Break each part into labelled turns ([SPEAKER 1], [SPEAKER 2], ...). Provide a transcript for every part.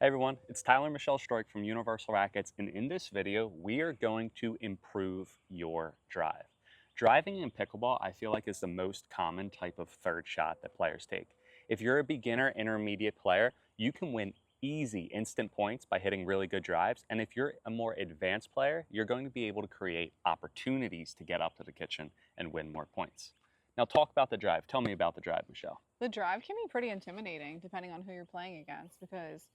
[SPEAKER 1] Hey everyone, it's Tyler Michelle Stroik from Universal Rackets, and in this video, we are going to improve your drive. Driving in pickleball, I feel like is the most common type of third shot that players take. If you're a beginner, intermediate player, you can win easy instant points by hitting really good drives, and if you're a more advanced player, you're going to be able to create opportunities to get up to the kitchen and win more points. Now talk about the drive. Tell me about the drive, Michelle.
[SPEAKER 2] The drive can be pretty intimidating depending on who you're playing against because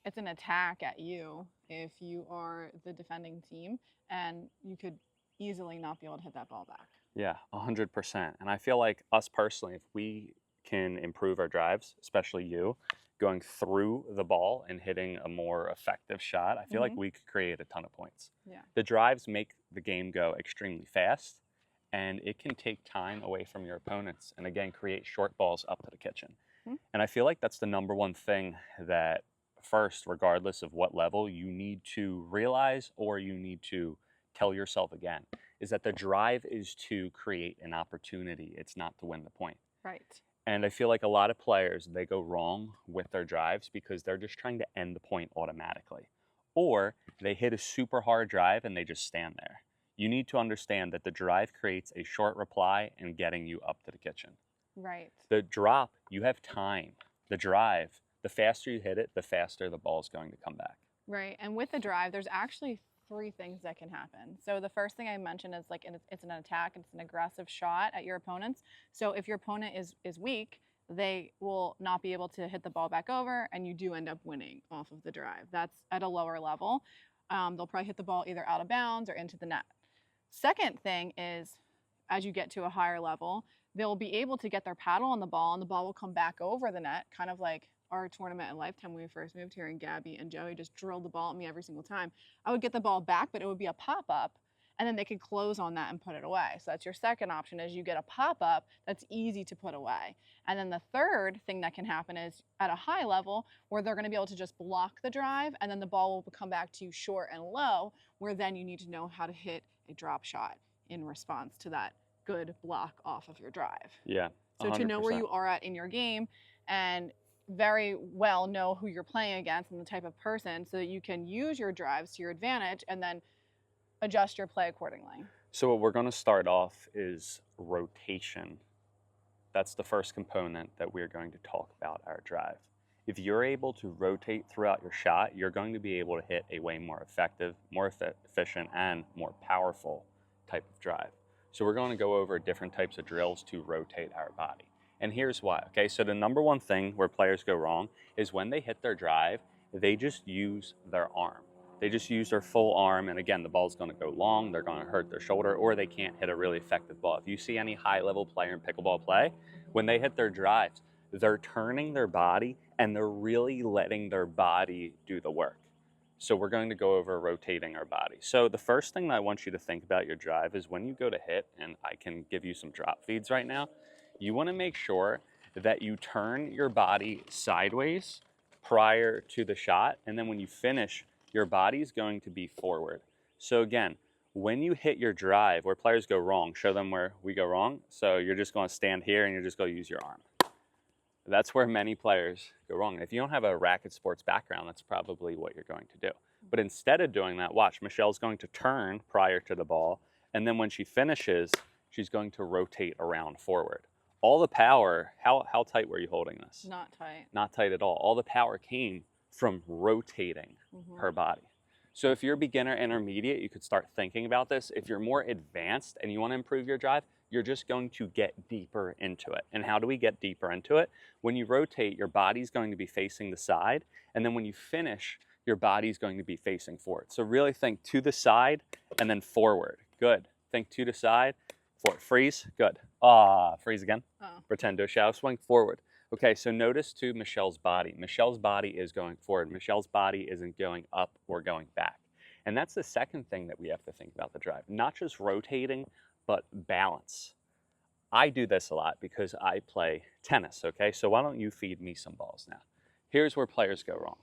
[SPEAKER 2] it's an attack at you if you are the defending team, and you could easily not be able to hit that ball back.
[SPEAKER 1] Yeah, 100%. And I feel like us personally, if we can improve our drives, especially you, going through the ball and hitting a more effective shot, I feel like we could create a ton of points.
[SPEAKER 2] Yeah.
[SPEAKER 1] The drives make the game go extremely fast, and it can take time away from your opponents and again create short balls up to the kitchen. And I feel like that's the number one thing that first, regardless of what level, you need to realize or you need to tell yourself again, is that the drive is to create an opportunity. It's not to win the point.
[SPEAKER 2] Right.
[SPEAKER 1] And I feel like a lot of players, they go wrong with their drives because they're just trying to end the point automatically. Or they hit a super hard drive and they just stand there. You need to understand that the drive creates a short reply and getting you up to the kitchen.
[SPEAKER 2] Right.
[SPEAKER 1] The drop, you have time. The drive, the faster you hit it, the faster the ball is going to come back.
[SPEAKER 2] Right. And with the drive, there's actually three things that can happen. So the first thing I mentioned is it's an attack, it's an aggressive shot at your opponents. So if your opponent is weak, they will not be able to hit the ball back over, and you do end up winning off of the drive. That's at a lower level. They'll probably hit the ball either out of bounds or into the net. Second thing is, as you get to a higher level, they'll be able to get their paddle on the ball, and the ball will come back over the net, kind of like our tournament at Lifetime when we first moved here, and Gabby and Joey just drilled the ball at me every single time. I would get the ball back, but it would be a pop-up, and then they could close on that and put it away. So that's your second option, is you get a pop-up that's easy to put away. And then the third thing that can happen is at a high level where they're going to be able to just block the drive, and then the ball will come back to you short and low, where then you need to know how to hit a drop shot in response to that good block off of your drive.
[SPEAKER 1] Yeah, 100%.
[SPEAKER 2] So to know where you are at in your game and very well know who you're playing against and the type of person, so that you can use your drives to your advantage and then adjust your play accordingly.
[SPEAKER 1] So what we're going to start off is rotation. That's the first component that we're going to talk about our drive. If you're able to rotate throughout your shot, you're going to be able to hit a way more effective, more efficient, and more powerful type of drive. So we're going to go over different types of drills to rotate our body. And here's why, okay? So the number one thing where players go wrong is when they hit their drive, they just use their arm. They just use their full arm, and again, the ball's gonna go long, they're gonna hurt their shoulder, or they can't hit a really effective ball. If you see any high-level player in pickleball play, when they hit their drives, they're turning their body, and they're really letting their body do the work. So we're going to go over rotating our body. So the first thing that I want you to think about your drive is when you go to hit, and I can give you some drop feeds right now, you want to make sure that you turn your body sideways prior to the shot, and then when you finish, your body's going to be forward. So again, when you hit your drive, where players go wrong, show them where we go wrong. So you're just going to stand here and you're just going to use your arm. That's where many players go wrong. If you don't have a racket sports background, that's probably what you're going to do. But instead of doing that, watch, Michelle's going to turn prior to the ball, and then when she finishes, she's going to rotate around forward. All the power, how tight were you holding this?
[SPEAKER 2] Not tight.
[SPEAKER 1] Not tight at all. All the power came from rotating her body. So if you're beginner intermediate, you could start thinking about this. If you're more advanced and you want to improve your drive, you're just going to get deeper into it. And how do we get deeper into it? When you rotate, your body's going to be facing the side, and then when you finish, your body's going to be facing forward. So really think to the side and then forward. Good. Think to the side, forward. Freeze. Good. Freeze again. Pretend to a shallow swing, forward. Okay, so notice to Michelle's body. Michelle's body is going forward. Michelle's body isn't going up or going back. And that's the second thing that we have to think about the drive. Not just rotating, but balance. I do this a lot because I play tennis, okay? So why don't you feed me some balls now? Here's where players go wrong.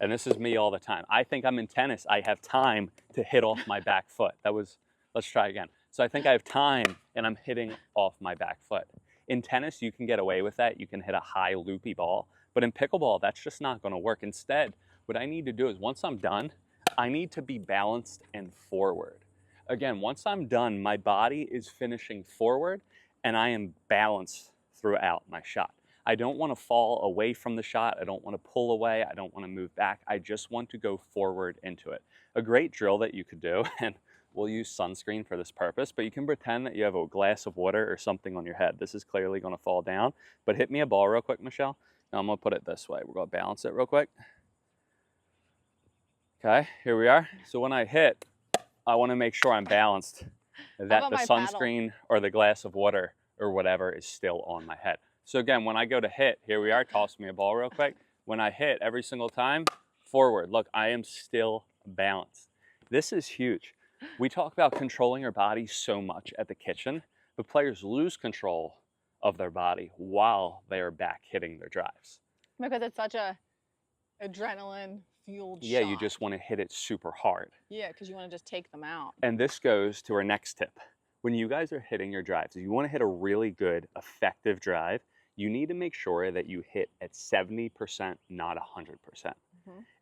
[SPEAKER 1] And this is me all the time. I think I'm in tennis. I have time to hit off my back foot. Let's try again. So I think I have time and I'm hitting off my back foot. In tennis, you can get away with that. You can hit a high loopy ball. But in pickleball, that's just not going to work. Instead, what I need to do is once I'm done, I need to be balanced and forward. Again, once I'm done, my body is finishing forward and I am balanced throughout my shot. I don't want to fall away from the shot. I don't want to pull away. I don't want to move back. I just want to go forward into it. A great drill that you could do, and we'll use sunscreen for this purpose, but you can pretend that you have a glass of water or something on your head. This is clearly going to fall down, but hit me a ball real quick, Michelle. Now I'm going to put it this way. We're going to balance it real quick. Okay, here we are. So when I hit, I want to make sure I'm balanced, that the sunscreen or the glass of water or whatever is still on my head. So again, when I go to hit, here we are, toss me a ball real quick. When I hit every single time, forward. Look, I am still balanced. This is huge. We talk about controlling our body so much at the kitchen, but players lose control of their body while they are back hitting their drives.
[SPEAKER 2] Because it's such a adrenaline fueled
[SPEAKER 1] Yeah,
[SPEAKER 2] shot.
[SPEAKER 1] you just want to hit it super hard.
[SPEAKER 2] Yeah, because you want to just take them out.
[SPEAKER 1] And this goes to our next tip. When you guys are hitting your drives, if you want to hit a really good, effective drive, you need to make sure that you hit at 70%, not 100%.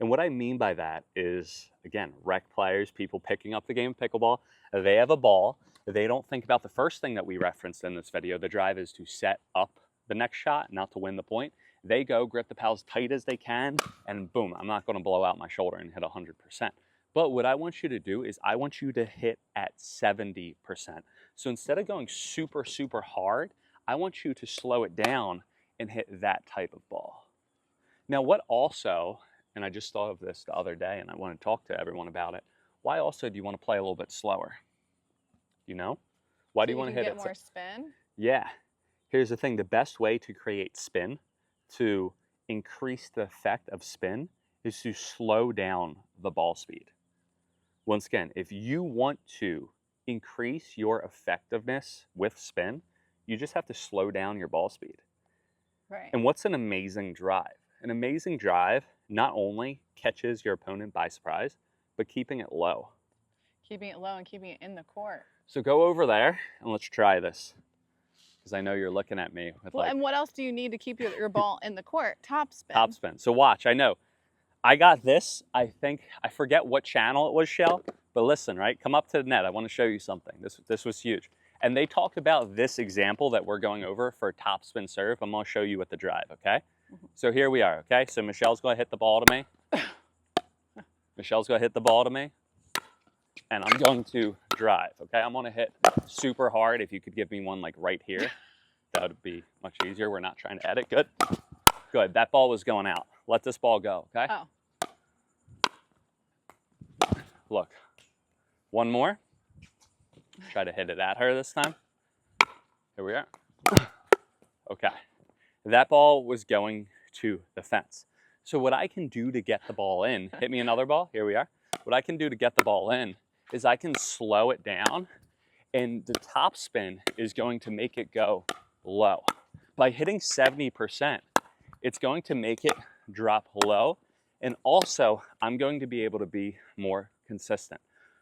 [SPEAKER 1] And what I mean by that is, again, rec players, people picking up the game of pickleball, they have a ball. They don't think about the first thing that we referenced in this video. The drive is to set up the next shot, not to win the point. They go grip the paddle as tight as they can, and boom, I'm not going to blow out my shoulder and hit 100%. But what I want you to do is I want you to hit at 70%. So instead of going super, super hard, I want you to slow it down and hit that type of ball. Now, what also, and I just thought of this the other day and I want to talk to everyone about it, why also do you want to play a little bit slower? You know? Why do you want to hit it?
[SPEAKER 2] Get more spin?
[SPEAKER 1] Yeah. Here's the thing. The best way to create spin, to increase the effect of spin, is to slow down the ball speed. Once again, if you want to increase your effectiveness with spin, you just have to slow down your ball speed.
[SPEAKER 2] Right.
[SPEAKER 1] And what's an amazing drive? An amazing drive not only catches your opponent by surprise, but keeping it low.
[SPEAKER 2] Keeping it low and keeping it in the court.
[SPEAKER 1] So go over there and let's try this. Because I know you're looking at me with
[SPEAKER 2] and what else do you need to keep your ball in the court? Top spin.
[SPEAKER 1] Top spin. So watch, I know. I got this, I forget what channel it was, Shell, but listen, right? Come up to the net. I want to show you something. This was huge. And they talked about this example that we're going over for top spin serve. I'm going to show you with the drive, okay? So here we are, okay? So Michelle's going to hit the ball to me. Michelle's going to hit the ball to me. And I'm going to drive, okay? I'm going to hit super hard. If you could give me one like right here, that would be much easier. We're not trying to edit. Good. Good. That ball was going out. Let this ball go, okay?
[SPEAKER 2] Oh.
[SPEAKER 1] Look. One more. Try to hit it at her this time. Here we are. Okay. That ball was going to the fence. So what I can do to get the ball in, hit me another ball. Here we are. What I can do to get the ball in is I can slow it down, and the top spin is going to make it go low. By hitting 70%, it's going to make it drop low, and also I'm going to be able to be more consistent.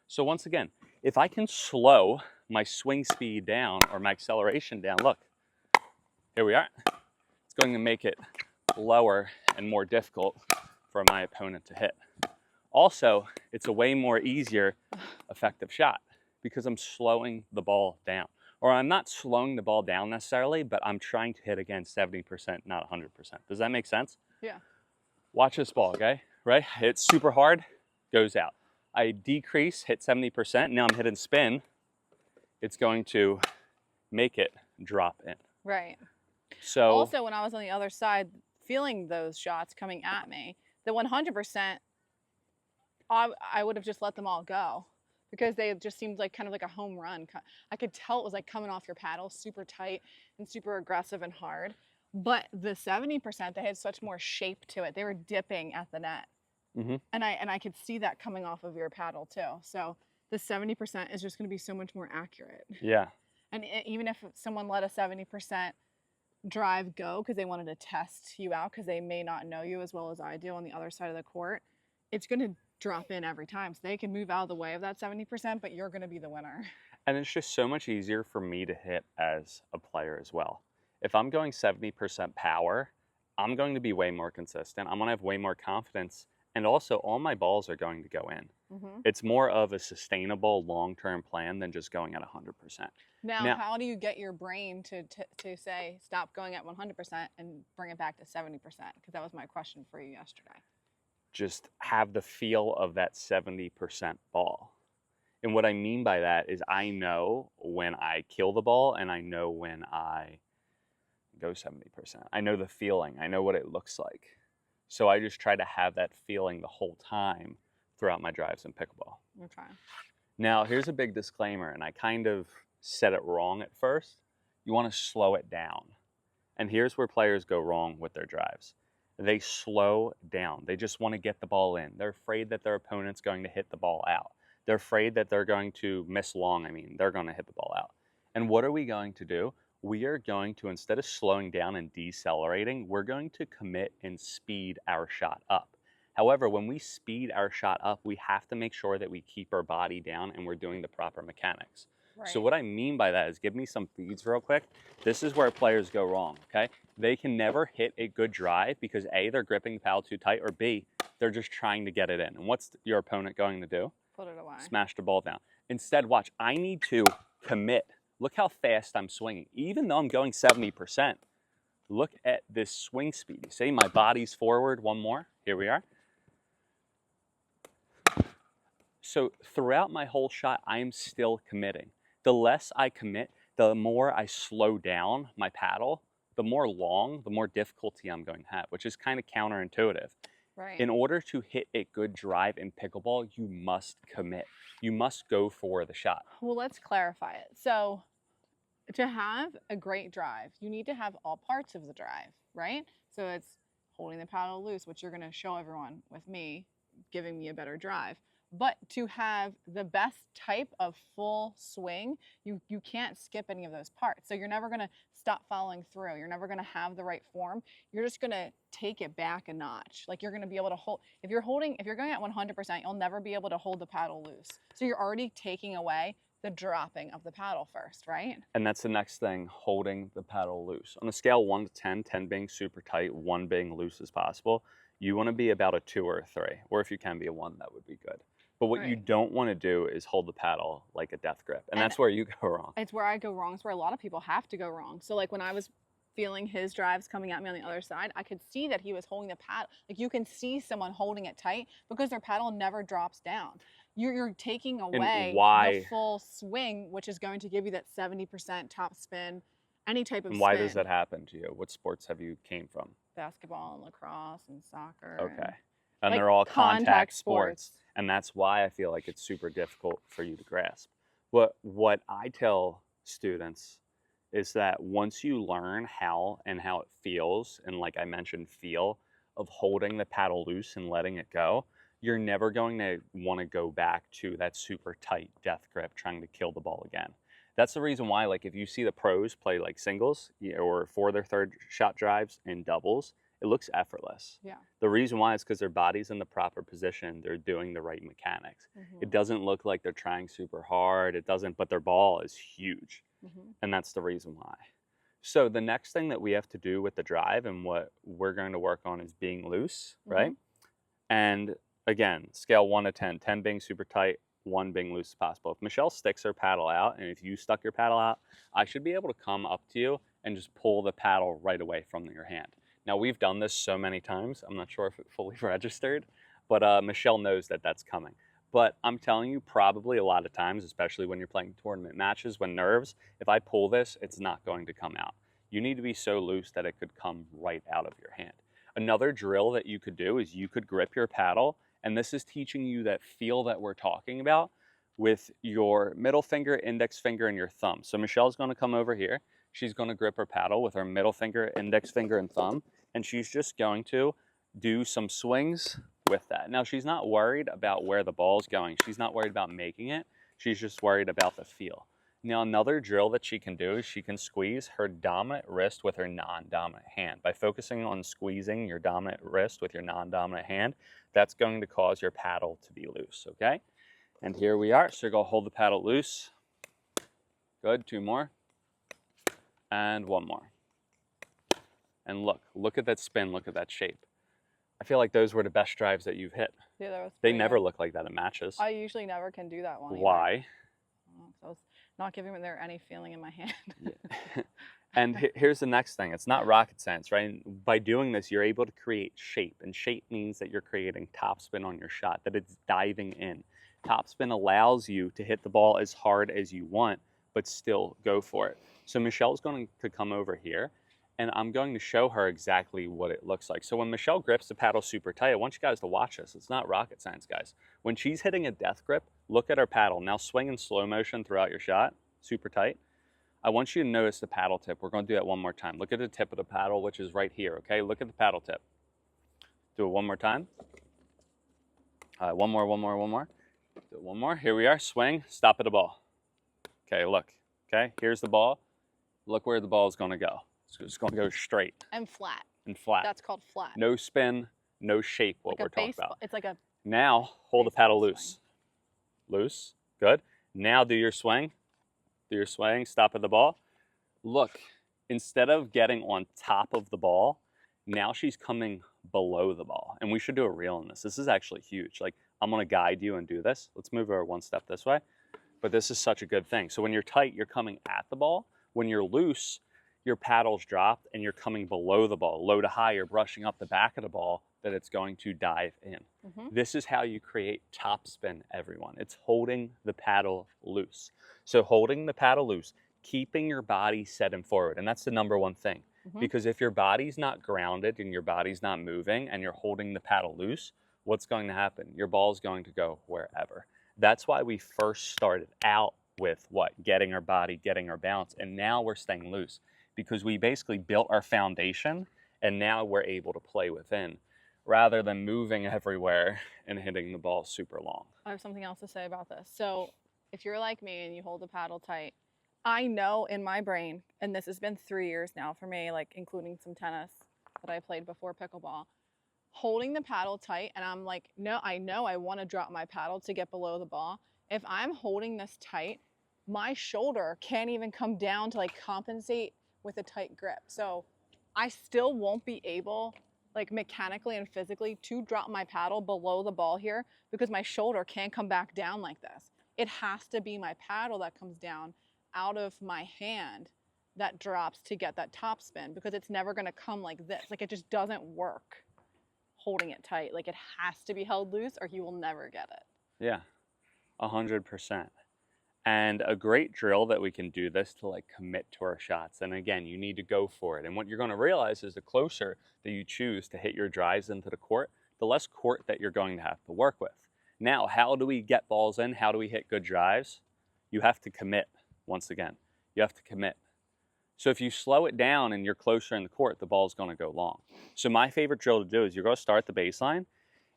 [SPEAKER 1] So once again, if I can slow my swing speed down or my acceleration down, look, here we are. It's going to make it lower and more difficult for my opponent to hit. Also, it's a way more easier, effective shot because I'm slowing the ball down. Or I'm not slowing the ball down necessarily, but I'm trying to hit again 70%, not 100%. Does that make sense?
[SPEAKER 2] Yeah.
[SPEAKER 1] Watch this ball, okay? Right? Hit super hard, goes out. I decrease, hit 70%. Now I'm hitting spin. It's going to make it drop in.
[SPEAKER 2] Right.
[SPEAKER 1] So
[SPEAKER 2] also, when I was on the other side, feeling those shots coming at me, the 100%, I would have just let them all go because they just seemed like kind of like a home run. I could tell it was like coming off your paddle, super tight and super aggressive and hard. But the 70%, they had such more shape to it. They were dipping at the net. Mm-hmm. And I could see that coming off of your paddle too. So the 70% is just going to be so much more accurate.
[SPEAKER 1] Yeah.
[SPEAKER 2] And even if someone let a 70% drive go because they wanted to test you out because they may not know you as well as I do on the other side of the court, it's going to drop in every time. So they can move out of the way of that 70%, but you're going to be the winner.
[SPEAKER 1] And it's just so much easier for me to hit as a player as well. If I'm going 70% power, I'm going to be way more consistent. I'm going to have way more confidence And also, all my balls are going to go in. It's more of a sustainable long-term plan than just going at 100%.
[SPEAKER 2] Now, how do you get your brain to say stop going at 100% and bring it back to 70%? Because that was my question for you yesterday.
[SPEAKER 1] Just have the feel of that 70% ball. And what I mean by that is I know when I kill the ball and I know when I go 70%. I know the feeling. I know what it looks like. So I just try to have that feeling the whole time throughout my drives in pickleball.
[SPEAKER 2] Okay.
[SPEAKER 1] Now, here's a big disclaimer, and I kind of said it wrong at first. You want to slow it down. And here's where players go wrong with their drives. They slow down. They just want to get the ball in. They're afraid that their opponent's going to hit the ball out. They're afraid that they're going to miss long. They're going to hit the ball out. And what are we going to do? We are going to, instead of slowing down and decelerating, we're going to commit and speed our shot up. However, when we speed our shot up, we have to make sure that we keep our body down and we're doing the proper mechanics. Right. So what I mean by that is, give me some feeds real quick. This is where players go wrong, okay? They can never hit a good drive because A, they're gripping the paddle too tight, or B, they're just trying to get it in. And what's your opponent going to do?
[SPEAKER 2] Put it away.
[SPEAKER 1] Smash the ball down. Instead, watch, I need to commit. Look how fast I'm swinging. Even though I'm going 70%, look at this swing speed. You see, my body's forward. One more. Here we are. So throughout my whole shot, I am still committing. The less I commit, the more I slow down my paddle, the more difficulty I'm going to have, which is kind of counterintuitive.
[SPEAKER 2] Right.
[SPEAKER 1] In order to hit a good drive in pickleball, you must commit. You must go for the shot.
[SPEAKER 2] Well, let's clarify it. So to have a great drive, you need to have all parts of the drive, right? So it's holding the paddle loose, which you're going to show everyone with me, giving me a better drive. But to have the best type of full swing, you can't skip any of those parts. So you're never going to stop following through. You're never going to have the right form. You're just going to take it back a notch. Like you're going to be able to hold, if you're going at 100%, you'll never be able to hold the paddle loose. So you're already taking away the dropping of the paddle first, right?
[SPEAKER 1] And that's the next thing, holding the paddle loose. On a scale 1 to 10, 10 being super tight, 1 being loose as possible, you want to be about a 2 or a 3. Or if you can be a 1, that would be good. But what you don't want to do is hold the paddle like a death grip. And that's where you go wrong.
[SPEAKER 2] It's where I go wrong. It's where a lot of people have to go wrong. So like when I was feeling his drives coming at me on the other side, I could see that he was holding the paddle. Like you can see someone holding it tight because their paddle never drops down. You're taking away the full swing, which is going to give you that 70% top spin, any type of spin.
[SPEAKER 1] And why does that happen to you? What sports have you came from?
[SPEAKER 2] Basketball and lacrosse and soccer.
[SPEAKER 1] Okay. And they're all contact sports. And that's why I feel like it's super difficult for you to grasp. What I tell students is that once you learn how it feels, and like I mentioned, feel of holding the paddle loose and letting it go, you're never going to want to go back to that super tight death grip trying to kill the ball again. That's the reason why, like, if you see the pros play like singles or for their third shot drives and doubles, it looks effortless.
[SPEAKER 2] Yeah.
[SPEAKER 1] The reason why is because their body's in the proper position. They're doing the right mechanics. Mm-hmm. It doesn't look like they're trying super hard. It doesn't, but their ball is huge. Mm-hmm. And that's the reason why. So the next thing that we have to do with the drive and what we're going to work on is being loose, mm-hmm. right? And again, scale 1 to 10, 10 being super tight, 1 being loose as possible. If Michelle sticks her paddle out, and if you stuck your paddle out, I should be able to come up to you and just pull the paddle right away from your hand. Now, we've done this so many times. I'm not sure if it fully registered, but Michelle knows that that's coming. But I'm telling you, probably a lot of times, especially when you're playing tournament matches, when nerves, if I pull this, it's not going to come out. You need to be so loose that it could come right out of your hand. Another drill that you could do is you could grip your paddle, and this is teaching you that feel that we're talking about with your middle finger, index finger, and your thumb. So Michelle's going to come over here. She's going to grip her paddle with her middle finger, index finger, and thumb, and she's just going to do some swings with that. Now, she's not worried about where the ball's going. She's not worried about making it. She's just worried about the feel. Now, another drill that she can do is she can squeeze her dominant wrist with her non-dominant hand. By focusing on squeezing your dominant wrist with your non-dominant hand, that's going to cause your paddle to be loose, okay? And here we are. So you're going to hold the paddle loose. Good, 2 more. And 1 more. And look at that spin, look at that shape. I feel like those were the best drives that you've hit.
[SPEAKER 2] Yeah, that was
[SPEAKER 1] They
[SPEAKER 2] pretty
[SPEAKER 1] never
[SPEAKER 2] good.
[SPEAKER 1] look like that in matches.
[SPEAKER 2] I usually never can do that one either.
[SPEAKER 1] Why?
[SPEAKER 2] I don't know, 'cause I was not giving there any feeling in my hand.
[SPEAKER 1] Yeah. And here's the next thing. It's not rocket science, right? And by doing this, you're able to create shape. And shape means that you're creating topspin on your shot, that it's diving in. Topspin allows you to hit the ball as hard as you want, but still go for it. So Michelle's going to come over here, and I'm going to show her exactly what it looks like. So when Michelle grips the paddle super tight, I want you guys to watch this. It's not rocket science, guys. When she's hitting a death grip, look at her paddle. Now swing in slow motion throughout your shot, super tight. I want you to notice the paddle tip. We're going to do that one more time. Look at the tip of the paddle, which is right here, okay? Look at the paddle tip. Do it one more time. One more. Do it one more. Here we are. Swing, stop at the ball. Okay, look. Okay, here's the ball. Look where the ball is going to go. It's going to go straight.
[SPEAKER 2] And flat.
[SPEAKER 1] And flat.
[SPEAKER 2] That's called flat.
[SPEAKER 1] No spin, no shape, what
[SPEAKER 2] like
[SPEAKER 1] we're talking about.
[SPEAKER 2] It's like a...
[SPEAKER 1] Now, hold the paddle loose. Loose. Good. Now do your swing. Do your swing, stop at the ball. Look, instead of getting on top of the ball, now she's coming below the ball. And we should do a reel on this. This is actually huge. Like, I'm gonna guide you and do this. Let's move her one step this way. But this is such a good thing. So when you're tight, you're coming at the ball. When you're loose, your paddle's dropped and you're coming below the ball. Low to high, you're brushing up the back of the ball that it's going to dive in. This is how you create topspin, everyone. It's holding the paddle loose. So holding the paddle loose, keeping your body set and forward. And that's the number one thing. Because if your body's not grounded and your body's not moving and you're holding the paddle loose, what's going to happen? Your ball's going to go wherever. That's why we first started out with what? Getting our body, getting our balance. And now we're staying loose because we basically built our foundation and now we're able to play within rather than moving everywhere and hitting the ball super long.
[SPEAKER 2] I have something else to say about this. So if you're like me and you hold the paddle tight, I know in my brain, and this has been 3 years now for me, like including some tennis that I played before pickleball, holding the paddle tight, and I'm like, no, I know I want to drop my paddle to get below the ball. If I'm holding this tight, my shoulder can't even come down to like compensate with a tight grip. So I still won't be able, like mechanically and physically, to drop my paddle below the ball here because my shoulder can't come back down like this. It has to be my paddle that comes down out of my hand that drops to get that top spin, because it's never going to come like this. Like, it just doesn't work holding it tight. Like, it has to be held loose or you will never get it.
[SPEAKER 1] Yeah, 100%. And a great drill that we can do this to like commit to our shots. And again, you need to go for it. And what you're going to realize is the closer that you choose to hit your drives into the court, the less court that you're going to have to work with. Now, how do we get balls in? How do we hit good drives? You have to commit. Once again, you have to commit. So if you slow it down and you're closer in the court, the ball's going to go long. So my favorite drill to do is you're going to start the baseline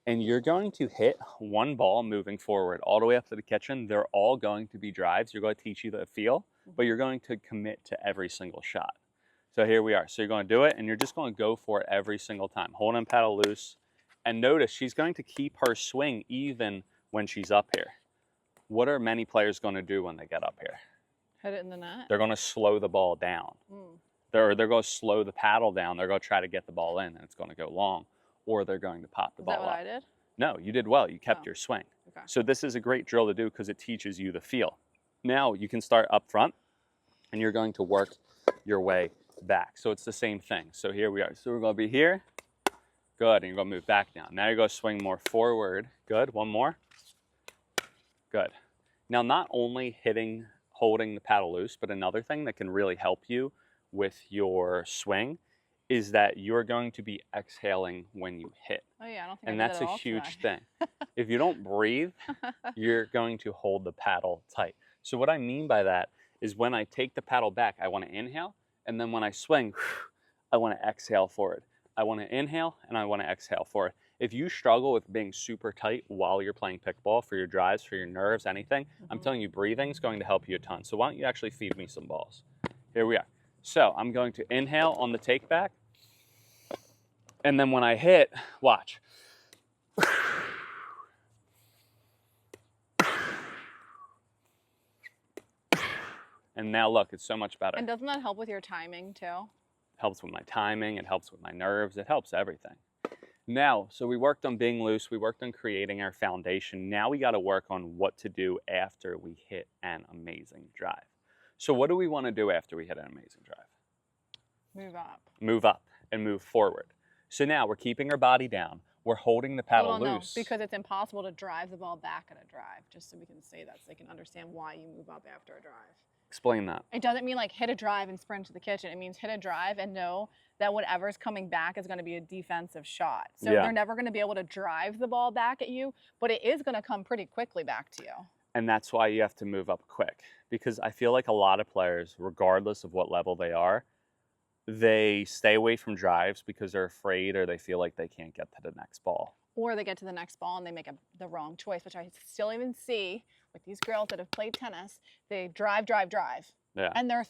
[SPEAKER 1] and you're going to hit one ball moving forward all the way up to the kitchen. They're all going to be drives. You're going to teach you the feel, but you're going to commit to every single shot. So here we are. So you're going to do it and you're just going to go for it every single time. Holding paddle loose. And notice she's going to keep her swing even when she's up here. What are many players going to do when they get up here?
[SPEAKER 2] Hit it in the net?
[SPEAKER 1] They're going to slow the ball down. They're going to slow the paddle down. They're going to try to get the ball in and it's going to go long. Or they're going to pop the ball up.
[SPEAKER 2] Is that what I did?
[SPEAKER 1] No, you did well. You kept your swing.
[SPEAKER 2] Okay.
[SPEAKER 1] So this is a great drill to do because it teaches you the feel. Now you can start up front and you're going to work your way back. So it's the same thing. So here we are. So we're going to be here. Good. And you're going to move back down. Now you're going to swing more forward. Good. One more. Good. Now, not only holding the paddle loose, but another thing that can really help you with your swing is that you're going to be exhaling when you hit.
[SPEAKER 2] Oh yeah, I don't think
[SPEAKER 1] and
[SPEAKER 2] I did
[SPEAKER 1] that's
[SPEAKER 2] that
[SPEAKER 1] a
[SPEAKER 2] all
[SPEAKER 1] huge
[SPEAKER 2] today.
[SPEAKER 1] thing. If you don't breathe, you're going to hold the paddle tight. So what I mean by that is when I take the paddle back, I want to inhale, and then when I swing, I want to exhale forward. I want to inhale and I want to exhale forward. If you struggle with being super tight while you're playing pickleball for your drives, for your nerves, anything, I'm telling you, breathing is going to help you a ton. So why don't you actually feed me some balls? Here we are. So I'm going to inhale on the take back. And then when I hit, watch. And now look, it's so much better.
[SPEAKER 2] And doesn't that help with your timing too?
[SPEAKER 1] Helps with my timing, it helps with my nerves, it helps everything. Now, so we worked on being loose, we worked on creating our foundation. Now we got to work on what to do after we hit an amazing drive. So what do we want to do after we hit an amazing drive?
[SPEAKER 2] Move up.
[SPEAKER 1] Move up and move forward. So now we're keeping our body down. We're holding the paddle
[SPEAKER 2] No,
[SPEAKER 1] loose.
[SPEAKER 2] because it's impossible to drive the ball back at a drive, just so we can say that so they can understand why you move up after a drive.
[SPEAKER 1] Explain that.
[SPEAKER 2] It doesn't mean like hit a drive and sprint to the kitchen. It means hit a drive and know that whatever's coming back is going to be a defensive shot. So
[SPEAKER 1] Yeah.
[SPEAKER 2] they're never going to be able to drive the ball back at you, but it is going to come pretty quickly back to you.
[SPEAKER 1] And that's why you have to move up quick, because I feel like a lot of players, regardless of what level they are, they stay away from drives because they're afraid or they feel like they can't get to the next ball.
[SPEAKER 2] Or they get to the next ball and they make the wrong choice, which I still even see with these girls that have played tennis. They drive.
[SPEAKER 1] Yeah.
[SPEAKER 2] And their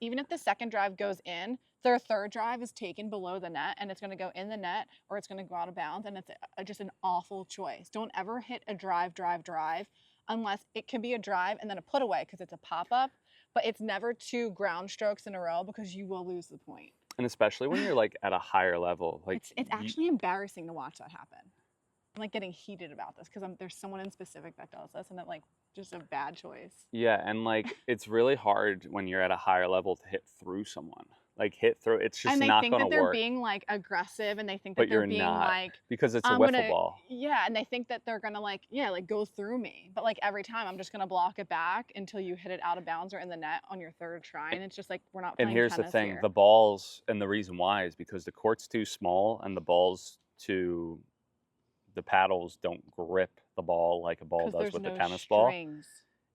[SPEAKER 2] even if the second drive goes in, their third drive is taken below the net and it's going to go in the net or it's going to go out of bounds, and it's just an awful choice. Don't ever hit a drive unless it can be a drive and then a put away because it's a pop-up, but it's never 2 ground strokes in a row because you will lose the point.
[SPEAKER 1] And especially when you're like at a higher level, like
[SPEAKER 2] it's actually embarrassing to watch that happen. I'm like getting heated about this because there's someone in specific that does this, and it like just a bad choice.
[SPEAKER 1] Yeah, and like it's really hard when you're at a higher level to hit through someone. Like hit through, it's just not going to work.
[SPEAKER 2] And they think that they're being like aggressive, and they think that
[SPEAKER 1] But
[SPEAKER 2] they're
[SPEAKER 1] you're
[SPEAKER 2] being
[SPEAKER 1] not,
[SPEAKER 2] like,
[SPEAKER 1] because it's a wiffle ball.
[SPEAKER 2] Yeah, and they think that they're gonna like go through me. But like every time, I'm just gonna block it back until you hit it out of bounds or in the net on your third try. And it's just like we're not playing
[SPEAKER 1] And here's the
[SPEAKER 2] tennis
[SPEAKER 1] thing:
[SPEAKER 2] here.
[SPEAKER 1] the balls, and the reason why is because the court's too small, and the balls to the paddles don't grip the ball like a ball does with the tennis ball.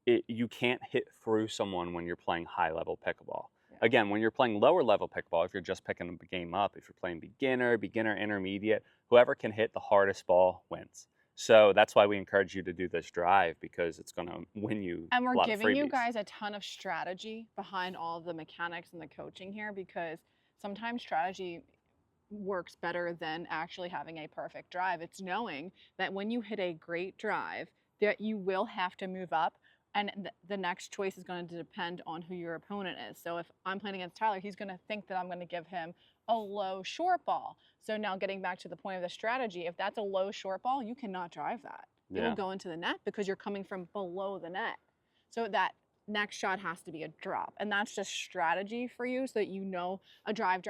[SPEAKER 1] You can't hit through someone when you're playing high level pickleball. Yeah. Again, when you're playing lower level pickleball, if you're just picking the game up, if you're playing beginner, intermediate, whoever can hit the hardest ball wins. So that's why we encourage you to do this drive, because it's going to win you.
[SPEAKER 2] And we're
[SPEAKER 1] a lot
[SPEAKER 2] giving
[SPEAKER 1] of freebies.
[SPEAKER 2] you guys a ton of strategy behind all of the mechanics and the coaching here, because sometimes strategy works better than actually having a perfect drive. It's knowing that when you hit a great drive, that you will have to move up, and the next choice is going to depend on who your opponent is. So if I'm playing against Tyler, he's going to think that I'm going to give him a low short ball. So now getting back to the point of the strategy, if that's a low short ball, you cannot drive that. It will go into the net because you're coming from below the net. So that next shot has to be a drop. And that's just strategy for you so that you know a drive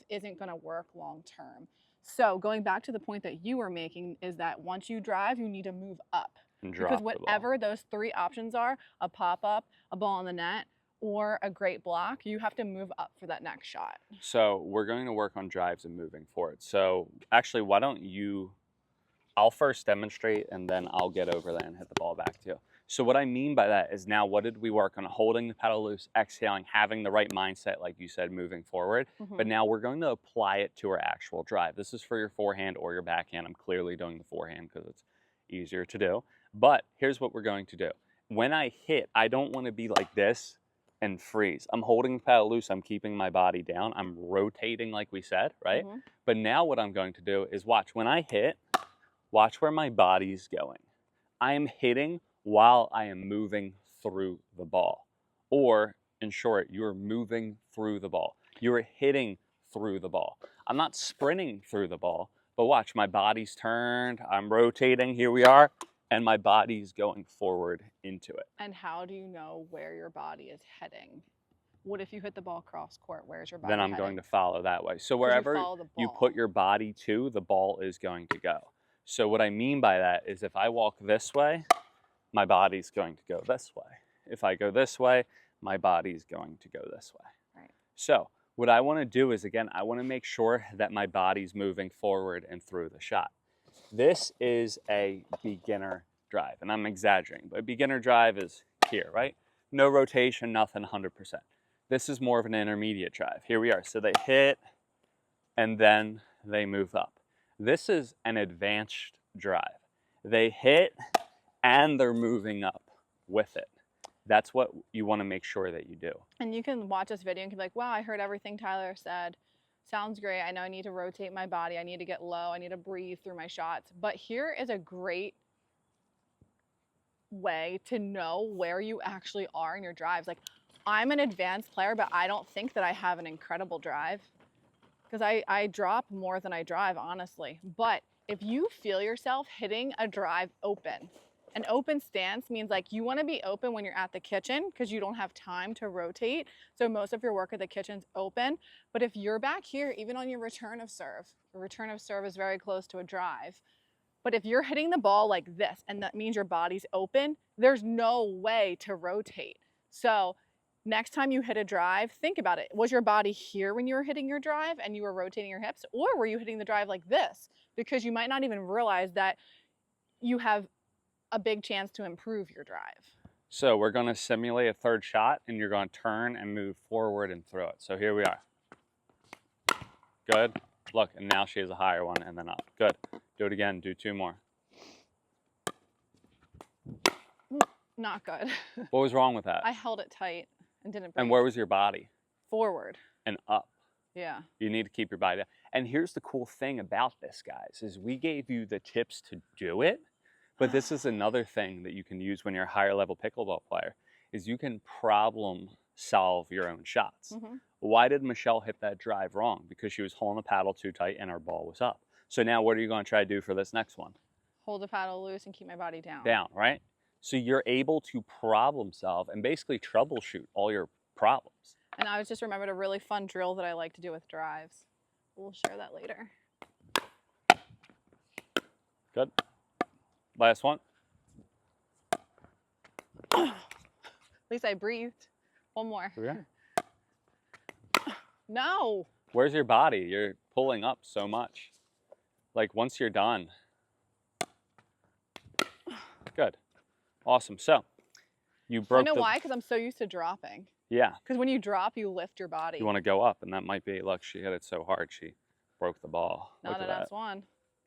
[SPEAKER 2] isn't going to work long term. So going back to the point that you were making is that once you drive, you need to move up. Because whatever those 3 options are, a pop-up, a ball in the net, or a great block, you have to move up for that next shot.
[SPEAKER 1] So we're going to work on drives and moving forward. So actually, why don't I'll first demonstrate, and then I'll get over there and hit the ball back to you. So what I mean by that is, now what did we work on? Holding the paddle loose, exhaling, having the right mindset, like you said, moving forward. Mm-hmm. But now we're going to apply it to our actual drive. This is for your forehand or your backhand. I'm clearly doing the forehand because it's easier to do. But here's what we're going to do. When I hit, I don't want to be like this and freeze. I'm holding the paddle loose. I'm keeping my body down. I'm rotating like we said, right? Mm-hmm. But now what I'm going to do is watch. When I hit, watch where my body's going. I am hitting while I am moving through the ball. Or, in short, you're moving through the ball. You're hitting through the ball. I'm not sprinting through the ball, but watch, my body's turned. I'm rotating. Here we are. And my body's going forward into it.
[SPEAKER 2] And how do you know where your body is heading? What if you hit the ball cross court? Where's your body
[SPEAKER 1] Then I'm
[SPEAKER 2] heading?
[SPEAKER 1] going to follow that way. So wherever you put your body to, the ball is going to go. So what I mean by that is, if I walk this way, my body's going to go this way. If I go this way, my body's going to go this way.
[SPEAKER 2] Right.
[SPEAKER 1] So what I want to do is, again, I want to make sure that my body's moving forward and through the shot. This is a beginner drive, and I'm exaggerating, but a beginner drive is here, right? No rotation, nothing, 100%. This is more of an intermediate drive. Here we are. So they hit, and then they move up. This is an advanced drive. They hit, and they're moving up with it. That's what you want to make sure that you do.
[SPEAKER 2] And you can watch this video and be like, wow, I heard everything Tyler said. Sounds great. I know I need to rotate my body. I need to get low. I need to breathe through my shots. But here is a great way to know where you actually are in your drives. Like, I'm an advanced player, but I don't think that I have an incredible drive. because I drop more than I drive, honestly. But if you feel yourself hitting a drive open, an open stance means like you want to be open when you're at the kitchen because you don't have time to rotate. So most of your work at the kitchen's open. But if you're back here, even on your return of serve is very close to a drive. But if you're hitting the ball like this, and that means your body's open, there's no way to rotate. So next time you hit a drive, think about it. Was your body here when you were hitting your drive and you were rotating your hips? Or were you hitting the drive like this? Because you might not even realize that you have a big chance to improve your drive.
[SPEAKER 1] So we're going to simulate a third shot, and you're going to turn and move forward and throw it. So here we are. Good. Look, and now she has a higher one and then up. Good. Do it again. Do 2 more.
[SPEAKER 2] Not good.
[SPEAKER 1] What was wrong with that?
[SPEAKER 2] I held it tight and didn't bring
[SPEAKER 1] And where was your body?
[SPEAKER 2] forward.
[SPEAKER 1] And up.
[SPEAKER 2] Yeah.
[SPEAKER 1] You need to keep your body down. And here's the cool thing about this, guys, is we gave you the tips to do it. But this is another thing that you can use when you're a higher level pickleball player, is you can problem solve your own shots. Why did Michelle hit that drive wrong? Because she was holding the paddle too tight and her ball was up. So now what are you going to try to do for this next one?
[SPEAKER 2] Hold the paddle loose and keep my body down.
[SPEAKER 1] Down, right? So you're able to problem solve and basically troubleshoot all your problems.
[SPEAKER 2] And I just remembered a really fun drill that I like to do with drives. We'll share that later.
[SPEAKER 1] Good. Last one.
[SPEAKER 2] At least I breathed. One more.
[SPEAKER 1] Okay.
[SPEAKER 2] No.
[SPEAKER 1] Where's your body? You're pulling up so much. Like once you're done. Good. Awesome. So you broke.
[SPEAKER 2] I know why? Because I'm so used to dropping.
[SPEAKER 1] Yeah.
[SPEAKER 2] Because when you drop, you lift your body.
[SPEAKER 1] You want to go up, and that might be. Look, she hit it so hard she broke the ball.
[SPEAKER 2] Not
[SPEAKER 1] Look
[SPEAKER 2] an
[SPEAKER 1] at that.
[SPEAKER 2] S1.